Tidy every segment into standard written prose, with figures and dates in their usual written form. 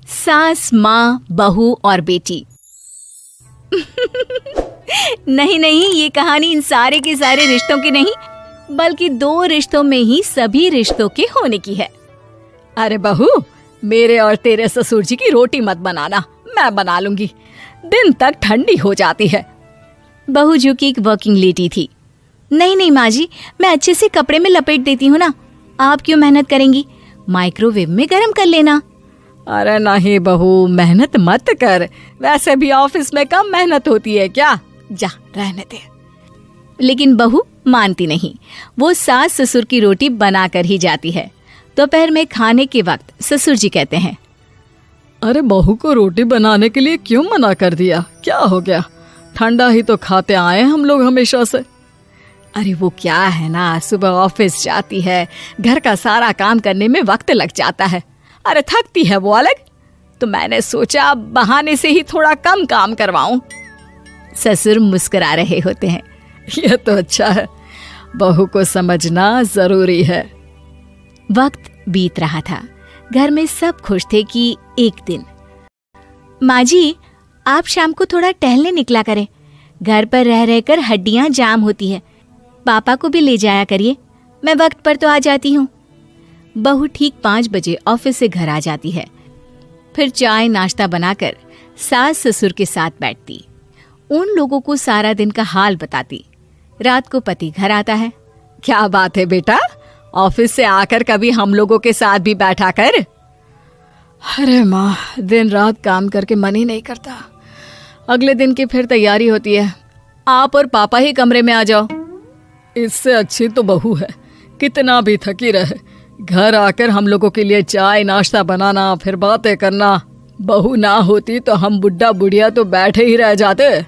सास, माँ, बहू और बेटी। नहीं नहीं, ये कहानी इन सारे के सारे रिश्तों की नहीं, बल्कि 2 रिश्तों में ही सभी रिश्तों के होने की है। अरे बहू, मेरे और तेरे ससुर जी की रोटी मत बनाना, मैं बना लूंगी, दिन तक ठंडी हो जाती है। बहू जो कि एक वर्किंग लेडी थी। नहीं नहीं माँ जी, मैं अच्छे से कपड़े में लपेट देती हूँ ना, आप क्यों मेहनत करेंगी, माइक्रोवेव में गर्म कर लेना। अरे नहीं बहू, मेहनत मत कर, वैसे भी ऑफिस में कम मेहनत होती है क्या, जा रहने दे। लेकिन बहू मानती नहीं, वो सास ससुर की रोटी बना कर ही जाती है। दोपहर में खाने के वक्त ससुर जी कहते हैं, अरे बहू को रोटी बनाने के लिए क्यों मना कर दिया, क्या हो गया, ठंडा ही तो खाते आए हम लोग हमेशा से। अरे वो क्या है ना, सुबह ऑफिस जाती है, घर का सारा काम करने में वक्त लग जाता है, अरे थकती है वो अलग, तो मैंने सोचा बहाने से ही थोड़ा कम काम करवाऊं। ससुर मुस्कुरा रहे होते हैं। ये तो अच्छा है, बहू को समझना जरूरी है। वक्त बीत रहा था, घर में सब खुश थे कि एक दिन, माँ जी आप शाम को थोड़ा टहलने निकला करें, घर पर रह रहकर हड्डियां जाम होती है, पापा को भी ले जाया करिए, मैं वक्त पर तो आ जाती हूँ। बहू ठीक 5 बजे ऑफिस से घर आ जाती है, फिर चाय नाश्ता बनाकर सास ससुर के साथ बैठती, उन लोगों को सारा दिन का हाल बताती। रात को पति घर आता है। क्या बात है बेटा, ऑफिस से आकर कभी हम लोगों के साथ भी बैठा कर। अरे माँ, दिन रात काम करके मन ही नहीं करता, अगले दिन की फिर तैयारी होती है, आप और पापा ही कमरे में आ जाओ। इससे अच्छी तो बहू है, कितना भी थकी रहे, घर आकर हम लोगों के लिए चाय नाश्ता बनाना, फिर बातें करना। बहू ना होती तो हम बुढ़ा बुढ़िया तो बैठे ही रह जाते।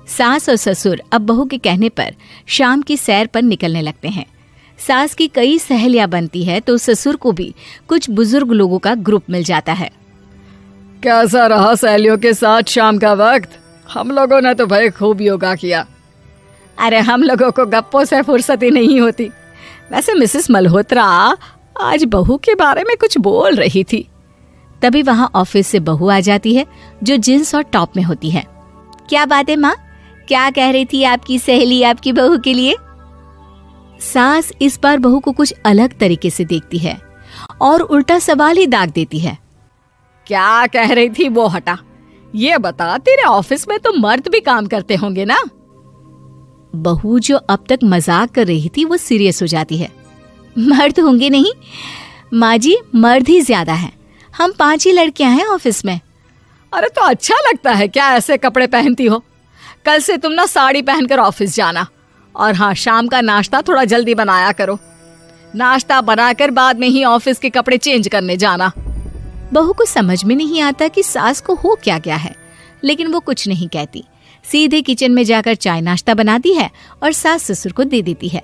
सास और ससुर अब बहू के कहने पर शाम की सैर पर निकलने लगते हैं। सास की कई सहेलियां बनती है तो ससुर को भी कुछ बुजुर्ग लोगों का ग्रुप मिल जाता है। कैसा रहा सहेलियों के साथ शाम का वक्त? हम लोगों ने तो भाई खूब योगा किया। अरे हम लोगों को गप्पों से फुर्सत ही नहीं होती। वैसे मिसेस मल्होत्रा आज बहू के बारे में कुछ बोल रही थी। तभी वहां ऑफिस से बहू आ जाती है जो जींस और टॉप में होती है। क्या बात है माँ, क्या कह रही थी आपकी सहेली आपकी बहू के लिए? सास इस बार बहू को कुछ अलग तरीके से देखती है और उल्टा सवाल ही दाग देती है। क्या कह रही थी वो हटा, ये बता, तेरे ऑफिस में तो मर्द भी काम करते होंगे ना? बहू जो अब तक मजाक कर रही थी वो सीरियस हो जाती है। मर्द होंगे नहीं माँ जी, मर्द ही ज्यादा है, हम 5 ही लड़कियां हैं ऑफिस में। अरे तो अच्छा लगता है क्या ऐसे कपड़े पहनती हो? कल से तुम ना साड़ी पहनकर ऑफिस जाना, और हाँ, शाम का नाश्ता थोड़ा जल्दी बनाया करो, नाश्ता बनाकर बाद में ही ऑफिस के कपड़े चेंज करने जाना। बहू को समझ में नहीं आता कि सास को हो क्या गया है, लेकिन वो कुछ नहीं कहती, सीधे किचन में जाकर चाय नाश्ता बनाती है और सास ससुर को दे देती है।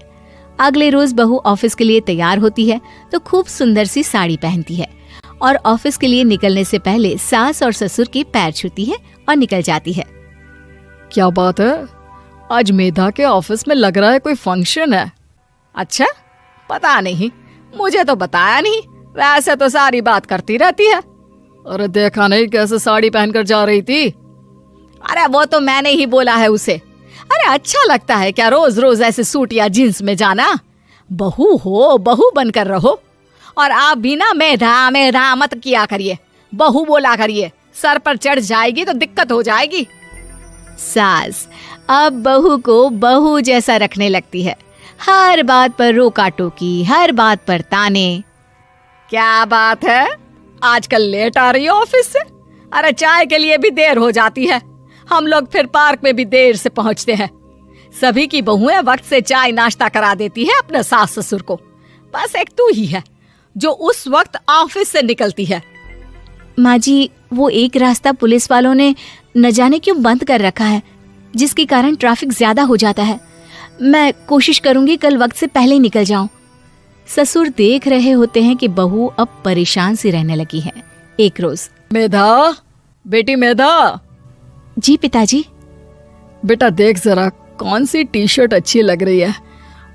अगले रोज बहू ऑफिस के लिए तैयार होती है तो खूब सुंदर सी साड़ी पहनती है और ऑफिस के लिए निकलने से पहले सास और ससुर के पैर छूती है और निकल जाती है। क्या बात है, आज मेधा के ऑफिस में लग रहा है कोई फंक्शन है। अच्छा, पता नहीं, मुझे तो बताया नहीं, वैसे तो सारी बात करती रहती है। अरे देखा नहीं कैसे साड़ी पहनकर जा रही थी? अरे वो तो मैंने ही बोला है उसे। अरे अच्छा लगता है क्या रोज रोज ऐसे सूट या जींस में जाना? बहू हो, बहू बनकर रहो, और आप भी ना मेधा मेधा मत किया करिए, बहू बोला करिए, सर पर चढ़ जाएगी तो दिक्कत हो जाएगी। सास अब बहू को बहू जैसा रखने लगती है, हर बात पर रोका टोकी, हर बात पर ताने। क्या बात है, आजकल लेट आ रही है ऑफिस से? अरे चाय के लिए भी देर हो जाती है, हम लोग फिर पार्क में भी देर से पहुंचते हैं। सभी की बहुएं वक्त से चाय नाश्ता करा देती है अपने सास ससुर को, बस एक तू ही है जो उस वक्त ऑफिस से निकलती है। माँ जी, वो एक रास्ता पुलिस वालों ने न जाने क्यों बंद कर रखा है, जिसके कारण ट्रैफिक ज्यादा हो जाता है। मैं कोशिश करूंगी कल वक्त से पहले ही निकल जाऊं। ससुर देख रहे होते हैं कि बहू अब परेशान सी रहने लगी है। एक रोज, मेधा, बेटी मेधा। जी पिताजी। बेटा देख जरा कौन सी टी शर्ट अच्छी लग रही है।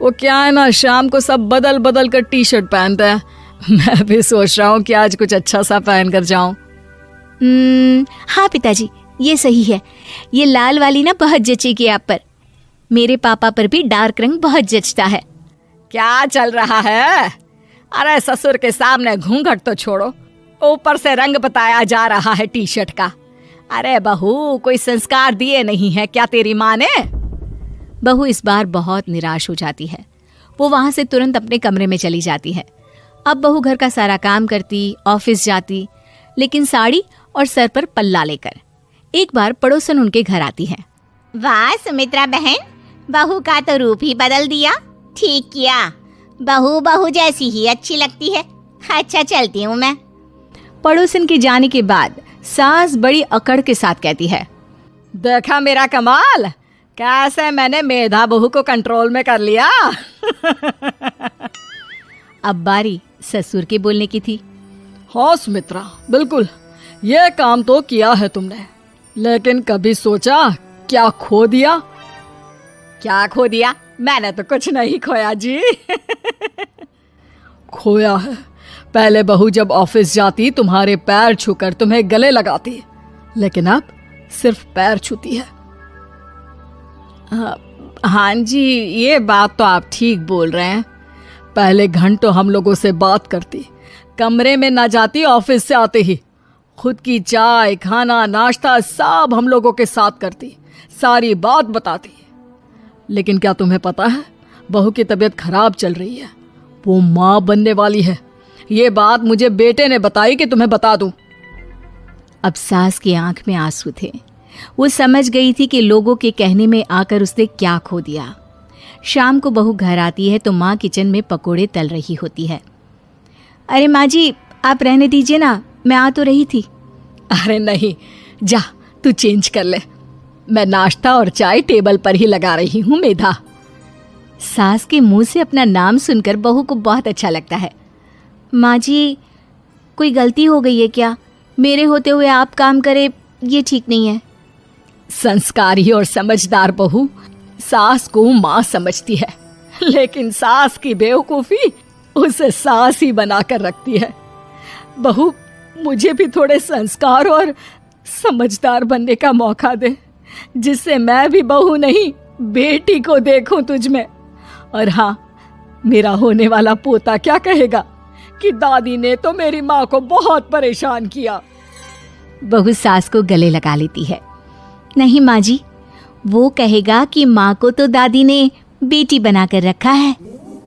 वो क्या है ना, शाम को सब बदल बदल कर टी शर्ट पहनते हैं, मैं भी सोच रहा हूँ कि आज कुछ अच्छा सा पहन कर जाऊं। हाँ पिताजी, ये सही है। ये लाल वाली ना बहुत जचेगी आप पर। मेरे पापा पर भी डार्क रंग बहुत जचता है। क्या चल रहा है? अरे ससुर के सामने घूंघट तो छोड़ो, ऊपर से रंग बताया जा रहा है टी शर्ट का। अरे बहू, कोई संस्कार दिए नहीं है क्या तेरी माँ ने? बहू इस बार बहुत निराश हो जाती है। वो वहां से तुरंत अपने कमरे में चली जाती है। अब बहू घर का सारा काम करती, ऑफिस जाती, लेकिन साड़ी और सर पर पल्ला लेकर। एक बार पड़ोसन उनके घर आती है। वाह सुमित्रा बहन, बहू का तो रूप ही बदल दिया। ठीक किया, बहू बहू जैसी ही अच्छी लगती है। अच्छा चलती हूँ मैं। पड़ोसन के जाने के बाद सास बड़ी अकड़ के साथ कहती है, देखा मेरा कमाल, कैसे मैंने मेधा बहू को कंट्रोल में कर लिया। अब बारी ससुर के बोलने की थी। हाँ सुमित्रा, बिल्कुल ये काम तो किया है तुमने, लेकिन कभी सोचा क्या खो दिया? क्या खो दिया? मैंने तो कुछ नहीं खोया जी। खोया है, पहले बहू जब ऑफिस जाती तुम्हारे पैर छूकर तुम्हें गले लगाती, लेकिन अब सिर्फ पैर छूती है। हाँ जी, ये बात तो आप ठीक बोल रहे हैं। पहले घंटों हम लोगों से बात करती, कमरे में ना जाती, ऑफिस से आते ही खुद की चाय, खाना, नाश्ता सब हम लोगों के साथ करती, सारी बात बताती। लेकिन क्या तुम्हें पता है, बहू की तबीयत खराब चल रही है, वो माँ बनने वाली है। ये बात मुझे बेटे ने बताई कि तुम्हें बता दूं। अब सास की आंख में आंसू थे। वो समझ गई थी कि लोगों के कहने में आकर उसने क्या खो दिया। शाम को बहू घर आती है तो माँ किचन में पकोड़े तल रही होती है। अरे माँ जी, आप रहने दीजिए ना, मैं आ तो रही थी। अरे नहीं, जा तू चेंज कर ले, मैं नाश्ता और चाय टेबल पर ही लगा रही हूँ मेधा। सास के मुंह से अपना नाम सुनकर बहू को बहुत अच्छा लगता है। माँ जी, कोई गलती हो गई है क्या? मेरे होते हुए आप काम करे, ये ठीक नहीं है। संस्कारी और समझदार बहू सास को माँ समझती है, लेकिन सास की बेवकूफी उसे सास ही बनाकर रखती है। बहू, मुझे भी थोड़े संस्कार और समझदार बनने का मौका दे, जिससे मैं भी बहू नहीं बेटी को देखूं तुझ में। और हाँ, मेरा होने वाला पोता क्या कहेगा कि दादी ने तो मेरी माँ को बहुत परेशान किया। बहू सास को गले लगा लेती है। नहीं माँ जी, वो कहेगा कि माँ को तो दादी ने बेटी बनाकर रखा है।